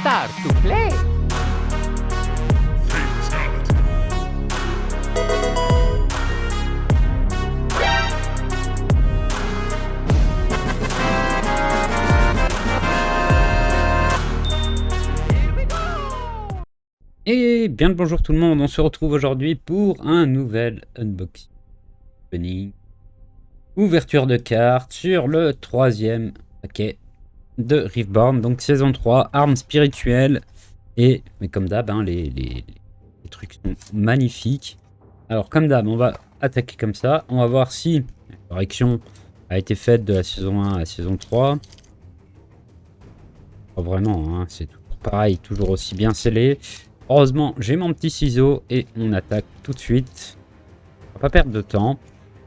Start to play. Et bien le bonjour tout le monde, on se retrouve aujourd'hui pour un nouvel unboxing, ouverture de cartes sur le 3e paquet de Riftborn, donc saison 3, armes spirituelles, mais comme d'hab, hein, les trucs sont magnifiques. Alors comme d'hab, on va attaquer comme ça, on va voir si la correction a été faite de la saison 1 à la saison 3. Pas vraiment, hein, c'est toujours pareil, toujours aussi bien scellé. Heureusement, j'ai mon petit ciseau et on attaque tout de suite. On va pas perdre de temps.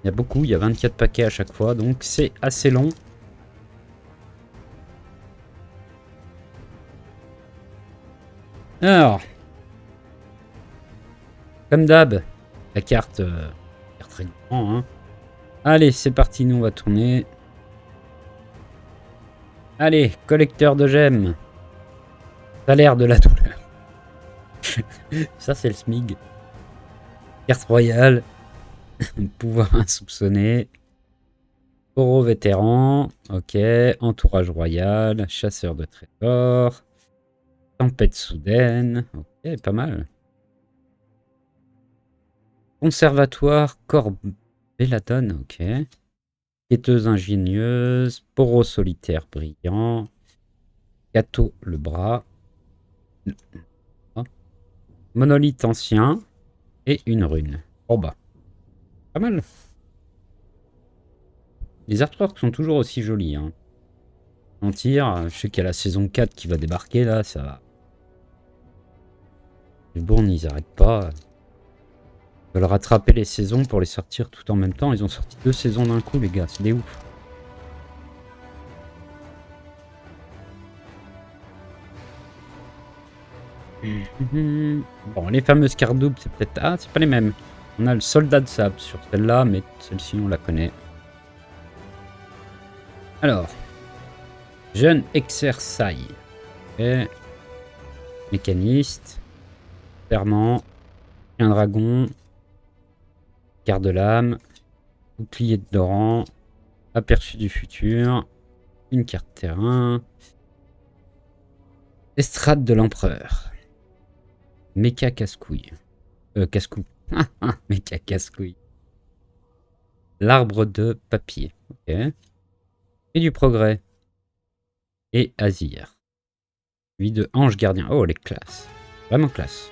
Il y a beaucoup, il y a 24 paquets à chaque fois, donc c'est assez long. Alors, comme d'hab, la carte, très grand, hein. Allez, c'est parti, nous on va tourner. Allez, collecteur de gemmes. Salaire de la douleur. Ça, c'est le SMIG. Carte royale. Pouvoir insoupçonné. Taureau vétéran. Ok. Entourage royal. Chasseur de trésors. Tempête soudaine. Ok, pas mal. Conservatoire. Corps Belladone. Ok. Quêteuse ingénieuse. Poro solitaire brillant. Gâteau le bras. Monolithe ancien. Et une rune. Oh bah. Pas mal. Les artworks sont toujours aussi jolis. Hein. Mentir, je sais qu'il y a la saison 4 qui va débarquer là, ça va. Les bournes, ils arrêtent pas. Ils veulent rattraper les saisons pour les sortir tout en même temps. Ils ont sorti 2 saisons d'un coup, les gars, c'est des ouf. Bon, les fameuses cartes doubles, c'est peut-être. Ah, c'est pas les mêmes. On a le soldat de sable sur celle-là, mais celle-ci, on la connaît. Alors, jeune exercice. Okay. Mécaniste. Serment. Un dragon. Carte de l'âme. Bouclier de Doran. Aperçu du futur. Une carte terrain. Estrade de l'empereur. Mecha casse-couille. Casse-cou. Mecha casse-couille. L'arbre de papier. Ok. Et du progrès. Et Azir. Lui de ange gardien. Oh, les classes. Vraiment classe.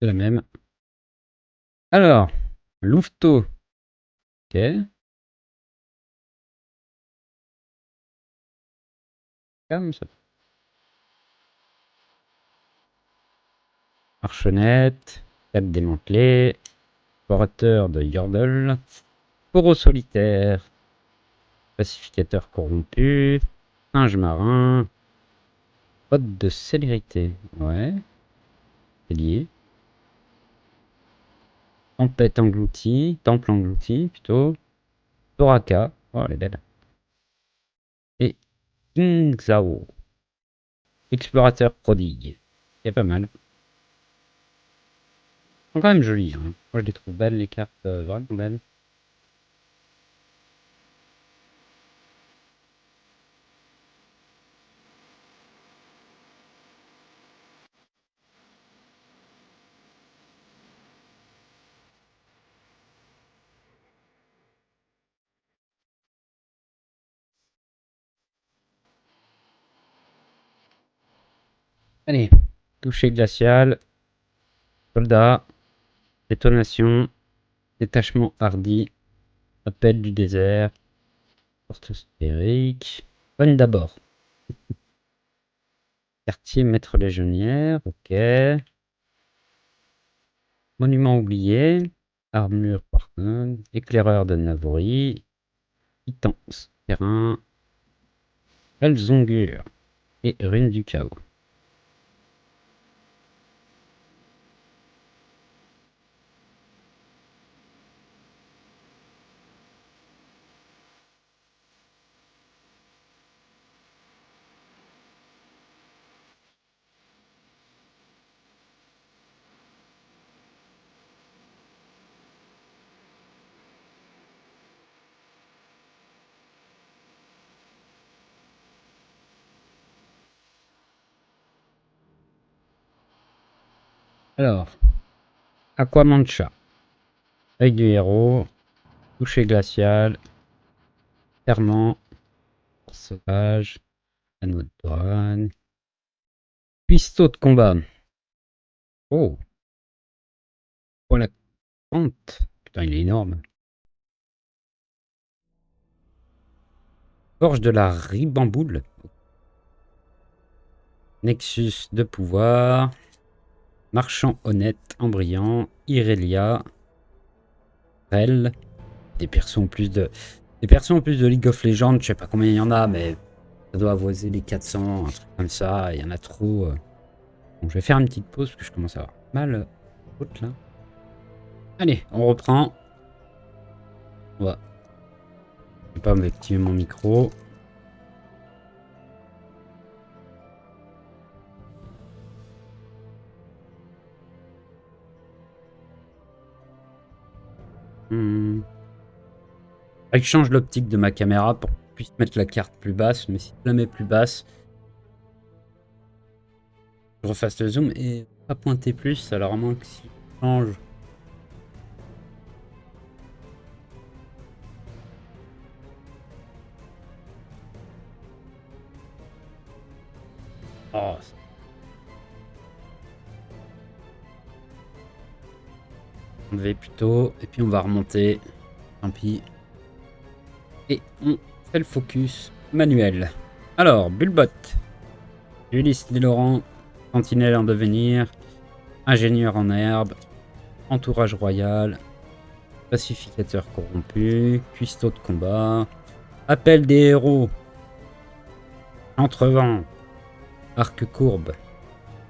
C'est la même. Alors, Louveteau. Ok. Comme ça. Archenette. Tête démantelée. Explorateur de Yordle. Poro solitaire. Pacificateur corrompu. Singe marin. Pote de célérité. Ouais. C'est lié. Tempête engloutie. Temple englouti plutôt. Soraka. Oh, elle est belle. Et King Zhao. Explorateur prodigue. C'est pas mal. Ils sont quand même jolies. Hein. Moi, je les trouve belles, les cartes. Vraiment belles. Allez. Toucher glacial. Soldat. Détonation. Détachement hardi. Appel du désert. Porte sphérique. Bonne d'abord. Quartier maître légionnaire. Ok. Monument oublié. Armure Parton. Éclaireur de Navori. Titan terrain. Elzongur. Et Rune du Chaos. Alors, Aquamancha. Œil du héros. Toucher glacial. Serment. Sauvage. Anneau de douane. Cuistot de combat. Oh. Oh la pente. Putain, il est énorme. Forge de la ribamboule. Nexus de pouvoir. Marchand honnête, Embriant, Irelia, Rel. Des persos en plus de League of Legends, je sais pas combien il y en a, mais ça doit avoiser les 400, un truc comme ça, il y en a trop. Bon, je vais faire une petite pause parce que je commence à avoir mal haute là. Allez, on reprend. Ouais. Je vais pas m'activer mon micro. Je change l'optique de ma caméra pour que je puisse mettre la carte plus basse, mais si je la mets plus basse, je refasse le zoom et pas pointer plus, alors à moins que si je change. Oh, enlever plutôt, et puis on va remonter. Tant pis. Et on fait le focus manuel. Alors, Bulbot, Ulysse Laurent, Sentinelle en devenir, Ingénieur en herbe, Entourage royal, Pacificateur corrompu, Cuistot de combat, Appel des héros, Entrevent, Arc courbe,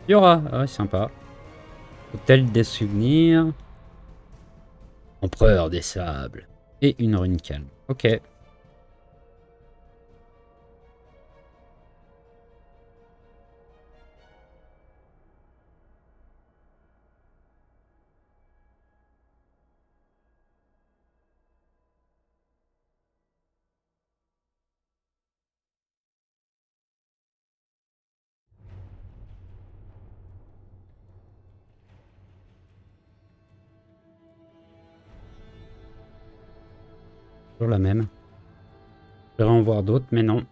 Yora, ah ouais, sympa, Hôtel des souvenirs, Empereur des sables, et une rune calme. Ok. Toujours la même. Je vais en voir d'autres, mais non.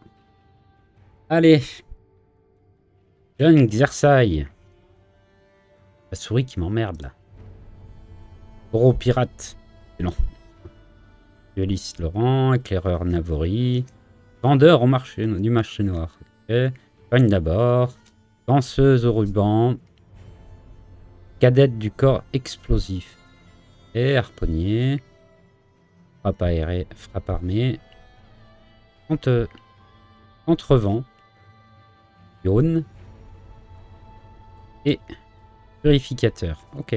Allez. Jeune Xersaille. La souris qui m'emmerde là. Gros pirate. C'est long. Ulysse Laurent, éclaireur Navori. Vendeur au marché, du marché noir. Ok. Cogne d'abord. Danseuse au ruban. Cadette du corps explosif. Et harponnier. Frappe aérée, frappe armée. Entrevent. Yaune. Et purificateur. Ok.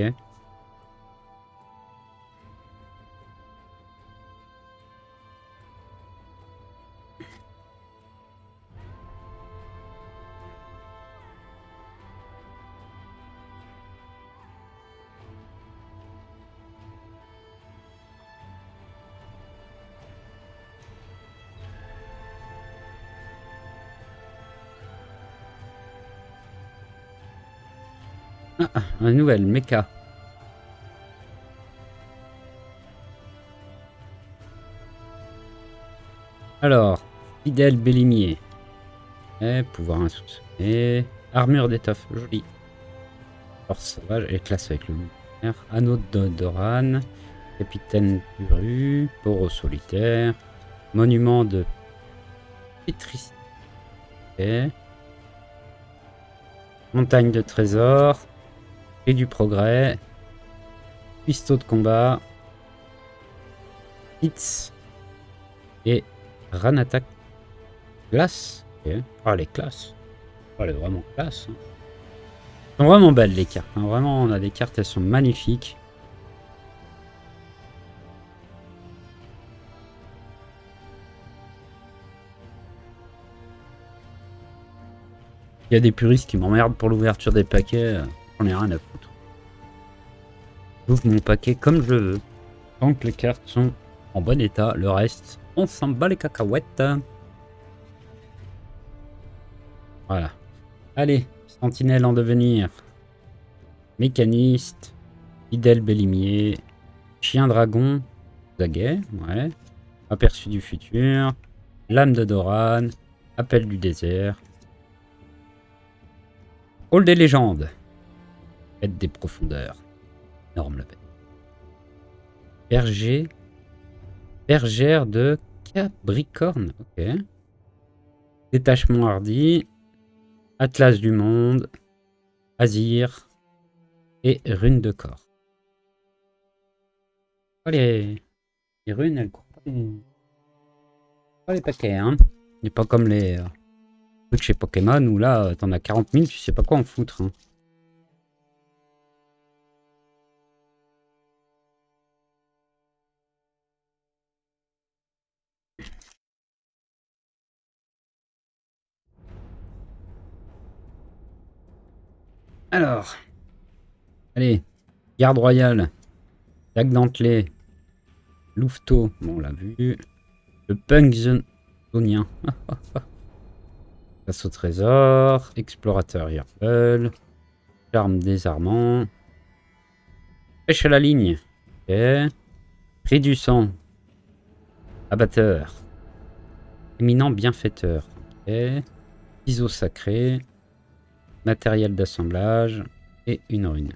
Ah, un nouvel mecha. Alors, fidèle Bélimier. Pouvoir insoupçonné. Armure d'étoffe, joli. Force sauvage et classe avec le loup. Anneau de Doran. Capitaine Puru. Poro solitaire. Monument de pétricité. Montagne de trésors. Et du progrès. Cuistot de combat. Hits. Et Ranatak. Glace. Ok. Oh, les classes. Oh, elle est vraiment classe. Hein. Elles sont vraiment belles les cartes. Hein. Vraiment, on a des cartes, elles sont magnifiques. Il y a des puristes qui m'emmerdent pour l'ouverture des paquets. J'en ai rien à foutre. J'ouvre mon paquet comme je veux. Tant que les cartes sont en bon état, le reste, on s'en bat les cacahuètes. Voilà. Allez, sentinelle en devenir. Mécaniste. Fidèle Bélimier. Chien dragon. Zaguet, ouais. Aperçu du futur. Lame de Doran. Appel du désert. Hall des légendes. Quête des profondeurs. Énorme la bête. Berger. Bergère de Capricorne. Ok. Détachement hardi. Atlas du monde. Azir. Et rune de corps. Oh, les runes, elles courent pas les paquets, hein. C'est pas comme les trucs chez Pokémon où là, t'en as 40 000, tu sais pas quoi en foutre. Hein. Alors, allez, garde royale, dague dentelée, louveteau, bon on l'a vu, le punk zonien, chasse au trésor, explorateur Yurple, charme désarmant, pêche à la ligne, ok, cri du sang, abatteur, éminent bienfaiteur, ok, ciseaux sacrés, matériel d'assemblage et une rune.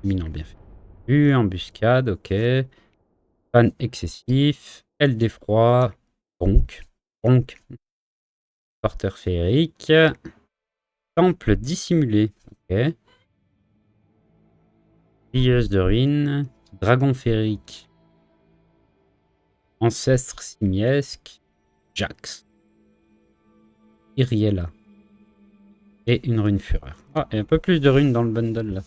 Éminent bienfaiteur, embuscade, ok. Pan excessif, aile d'effroi, bronque, porteur féerique, temple dissimulé, ok. Pilleuse de ruines, dragon féerique, ancestre simiesque, Jax, Iriella et une rune fureur. Ah, et un peu plus de runes dans le bundle là.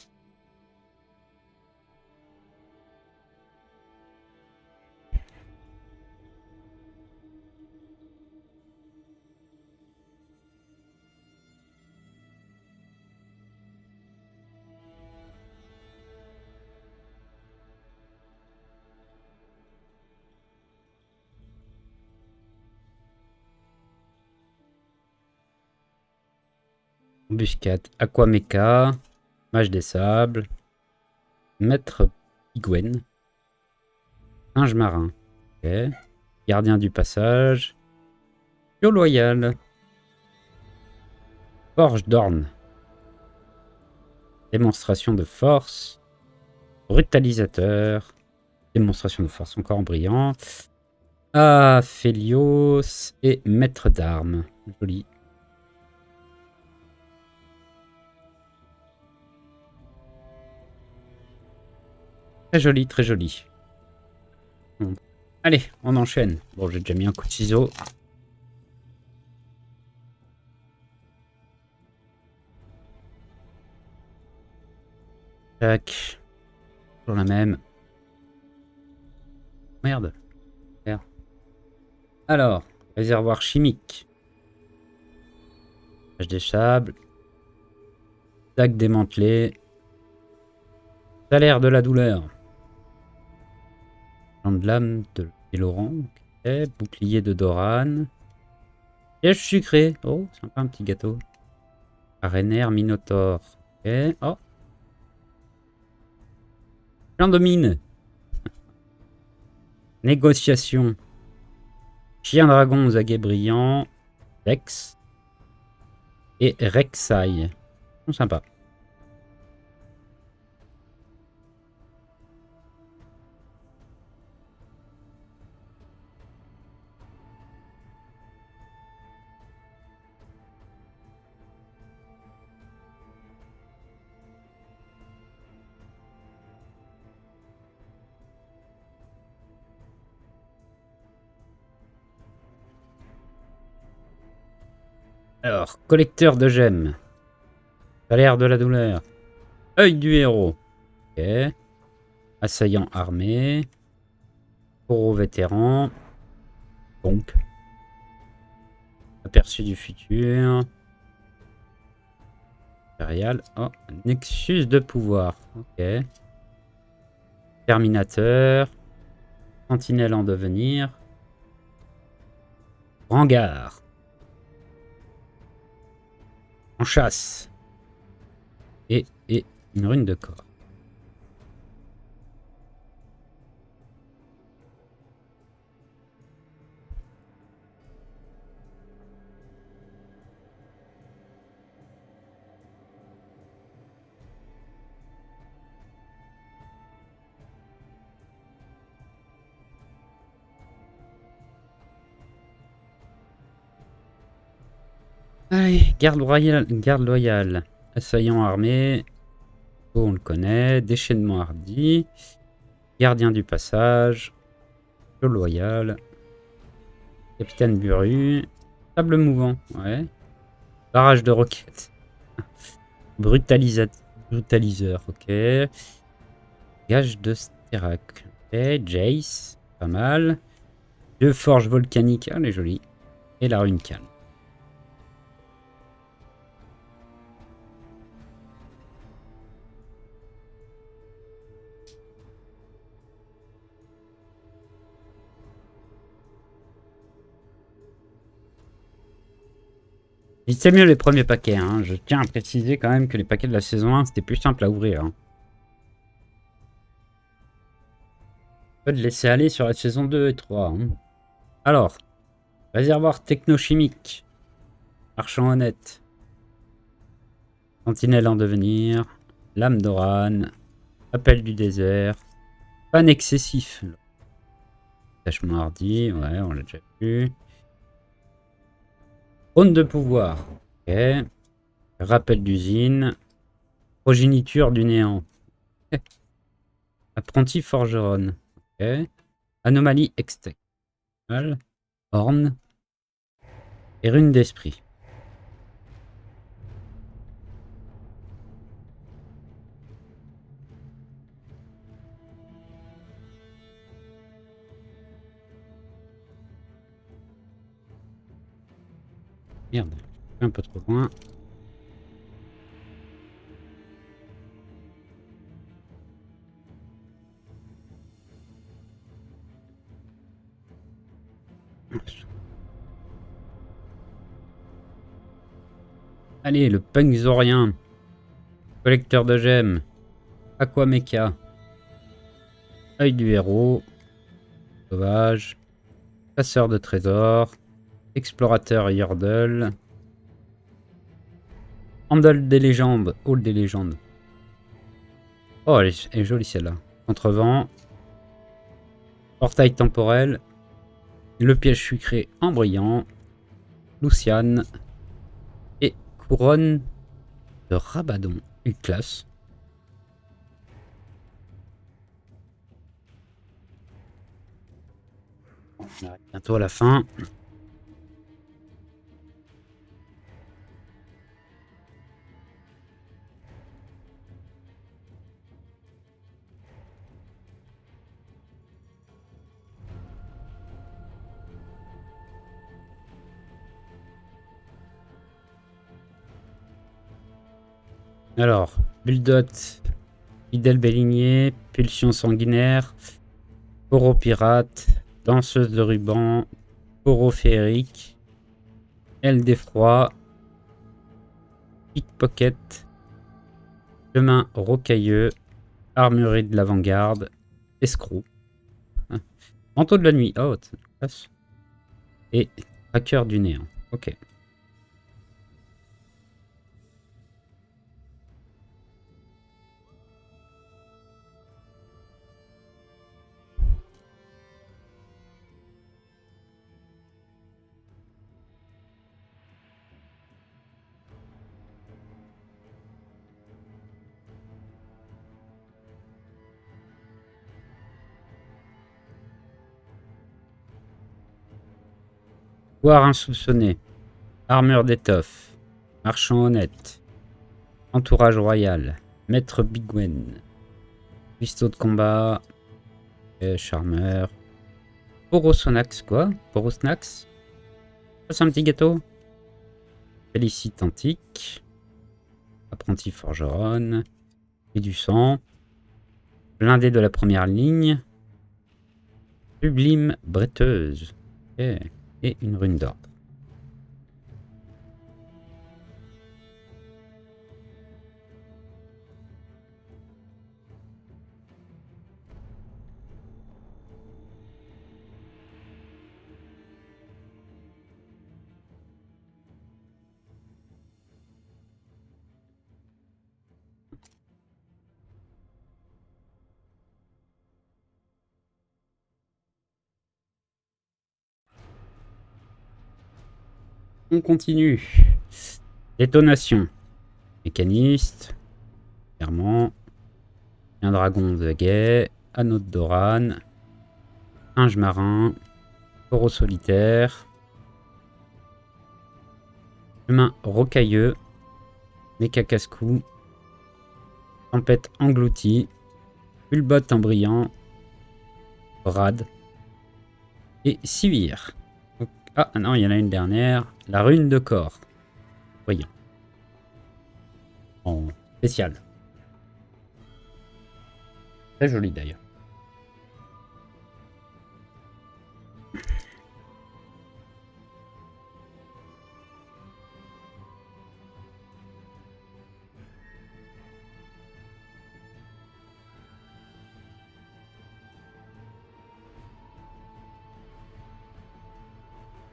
Embuscade, Aquamecha, Mage des Sables, Maître Pigwen, Singe Marin, ok. Gardien du Passage, Pio Loyal, Forge d'Orne, Démonstration de force, Brutalisateur, Démonstration de force encore en brillant, Aphelios et Maître d'armes, joli. Très joli, très joli. Bon. Allez, on enchaîne. Bon, j'ai déjà mis un coup de ciseau. Tac. Toujours la même. Merde. Alors, réservoir chimique. Page des sables. Dague démantelée. Salaire de la douleur. Plan de l'âme de Laurent. Okay. Bouclier de Doran. Piège sucré. Oh, sympa un petit gâteau. Arénaire Minotaure. Ok. Oh. Champ de mine. Négociation. Chien dragon aux aguets brillants. Vex. Et Rek'Sai. Sympa. Alors, collecteur de gemmes. Salaire de la douleur. Œil du héros. Ok. Assaillant armé. Taureau vétéran. Donc. Aperçu du futur. Impérial. Oh, Nexus de pouvoir. Ok. Terminateur. Sentinelle en devenir. Rangard. En chasse. Et une rune de corps. Allez, garde loyale. Assaillant armé. On le connaît. Déchaînement hardi. Gardien du passage. Loyal. Capitaine Buru. Table mouvant. Ouais. Barrage de roquettes. Brutaliseur. Ok. Gage de Sterak. Ok. Jace. Pas mal. Deux forges volcaniques. Ah, elle est jolie. Et la rune calme. C'est mieux les premiers paquets, hein. Je tiens à préciser quand même que les paquets de la saison 1, c'était plus simple à ouvrir. Hein. On peut le laisser aller sur la saison 2 et 3. Hein. Alors, réservoir technochimique. Marchand honnête. Sentinelle en devenir. Lame d'Oran. Appel du désert. Pan excessif. Attachement hardi, ouais, on l'a déjà vu. Trône de pouvoir. Ok. Rappel d'usine. Progéniture du néant. Apprenti forgeron. Ok. Anomalie externe. Horn. Et rune d'esprit. Merde, un peu trop loin. Allez, le punk zorien. Collecteur de gemmes. Aquamecha. Œil du héros. Sauvage. Chasseur de trésors. Explorateur Yordle. Handle des légendes. Hall des légendes. Oh, elle est jolie celle-là. Contrevent. Portail temporel. Le piège sucré en brillant. Luciane. Et couronne de Rabadon. Une classe. On arrive bientôt à la fin. Alors, Buldot, Fidèle Bélinier, Pulsion Sanguinaire, Poro Pirate, Danseuse de ruban, Poro Féerique, Aile d'effroi, Pickpocket, Chemin Rocailleux, Armurerie de l'Avant-Garde, Escroc. Manteau de la nuit. Oh, passe. Et tracker du néant. Ok. Voir insoupçonné. Armure d'étoffe. Marchand honnête. Entourage royal. Maître Bigwen. Cuistot de combat. Charmeur. Porosonax, quoi? Porosnax? C'est un petit gâteau. Félicite antique. Apprenti forgeronne. Et du sang. Blindé de la première ligne. Sublime bretteuse. Okay. Et une rune d'ordre. On continue. Détonation. Mécaniste. Clairement. Un dragon de guet. Anneau de Doran. Singe marin. Taureau solitaire. Chemin rocailleux. Méca casse-cou. Tempête engloutie. Hulbot en brillant. Rad. Et Sivir. Ah non, il y en a une dernière. La rune de corps. Voyons. En spécial. Très joli d'ailleurs.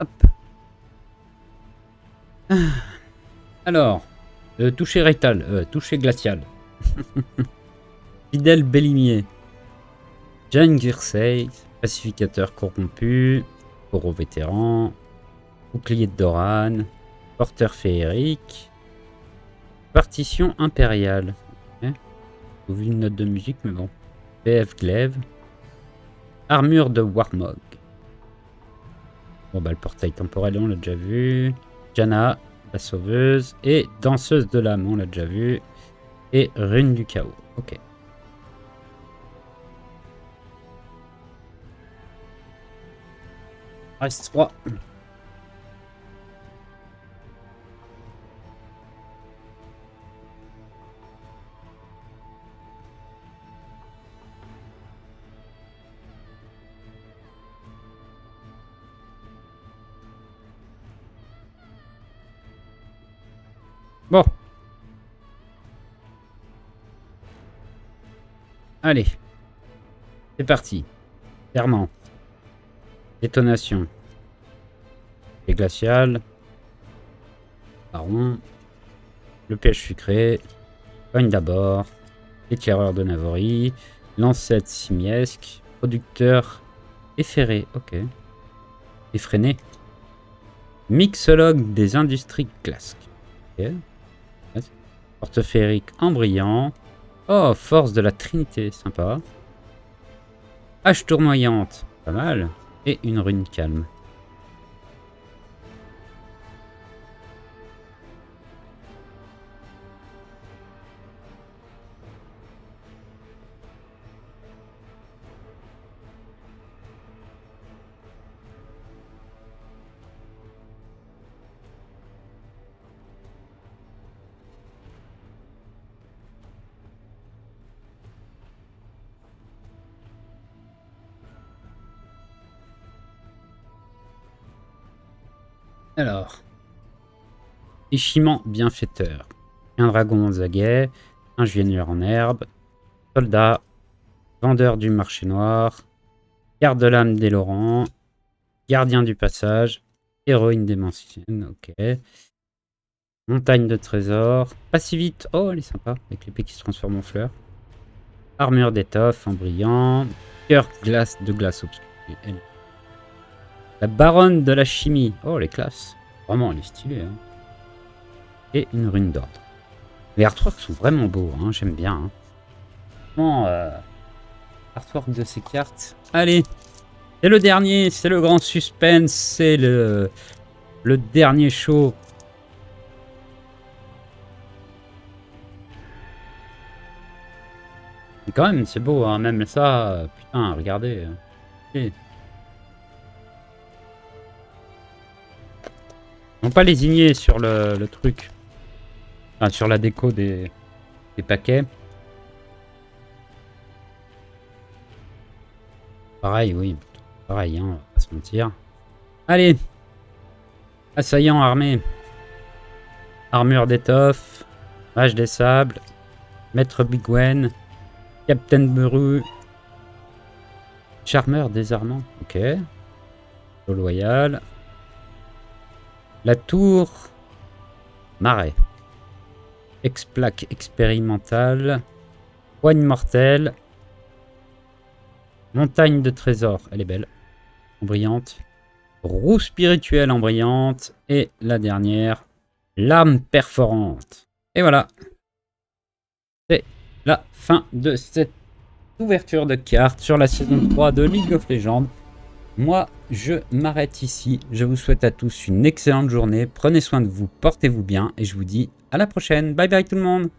Hop. Alors, toucher rectal, toucher glacial. Fidèle Bellimier. John Girsey, pacificateur corrompu, Coro vétéran, bouclier de Doran, porteur féerique, partition impériale. Okay. J'ai vu une note de musique, mais bon. BF Glaive, armure de Warmog. Bon bah le portail temporel on l'a déjà vu. Jana, la sauveuse, et danseuse de l'âme on l'a déjà vu. Et rune du chaos. Ok. Reste 3. Bon. Allez. C'est parti. Clairement. Détonation. Et glacial. Baron. Le piège sucré. Cogne d'abord. Éclaireur de Navori. Lancette simiesque. Producteur efferé. Ok. Effréné. Mixologue des industries clasques. Ok. Portefeuille en brillant. Oh, force de la Trinité, sympa. Hache tournoyante, pas mal. Et une rune calme. Alors, échiment bienfaiteur, un dragon aux aguets, ingénieur en herbe, soldat, vendeur du marché noir, Garde de l'âme des Laurents. Gardien du passage. Héroïne démentienne. Ok. Montagne de trésors. Passivite. Oh, elle est sympa. Avec l'épée qui se transforme en fleur. Armure d'étoffe en brillant. Cœur glace de glace obscure. La baronne de la chimie. Oh, les classes. Vraiment, elle est stylée. Hein. Et une rune d'ordre. Les artworks sont vraiment beaux. Hein. J'aime bien. Hein. Bon, artwork de ces cartes. Allez. C'est le dernier. C'est le grand suspense. C'est le dernier show. Mais quand même, c'est beau. Hein. Même ça. Putain, regardez. Okay. Ils n'ont pas lésigné sur le truc. Enfin, sur la déco des paquets. Pareil, oui. Pareil, hein, on va pas se mentir. Allez. Assaillant armé. Armure d'étoffe. Mage des sables. Maître Bigwen. Captain Beru. Charmeur désarmant. Ok. Loyal. La tour. Marais. Explaque expérimentale. Poigne mortelle. Montagne de trésors. Elle est belle. Brillante. Roue spirituelle embrayante. Et la dernière. Lame perforante. Et voilà. C'est la fin de cette ouverture de cartes sur la saison 3 de League of Legends. Moi, je m'arrête ici. Je vous souhaite à tous une excellente journée. Prenez soin de vous, portez-vous bien et je vous dis à la prochaine. Bye bye tout le monde.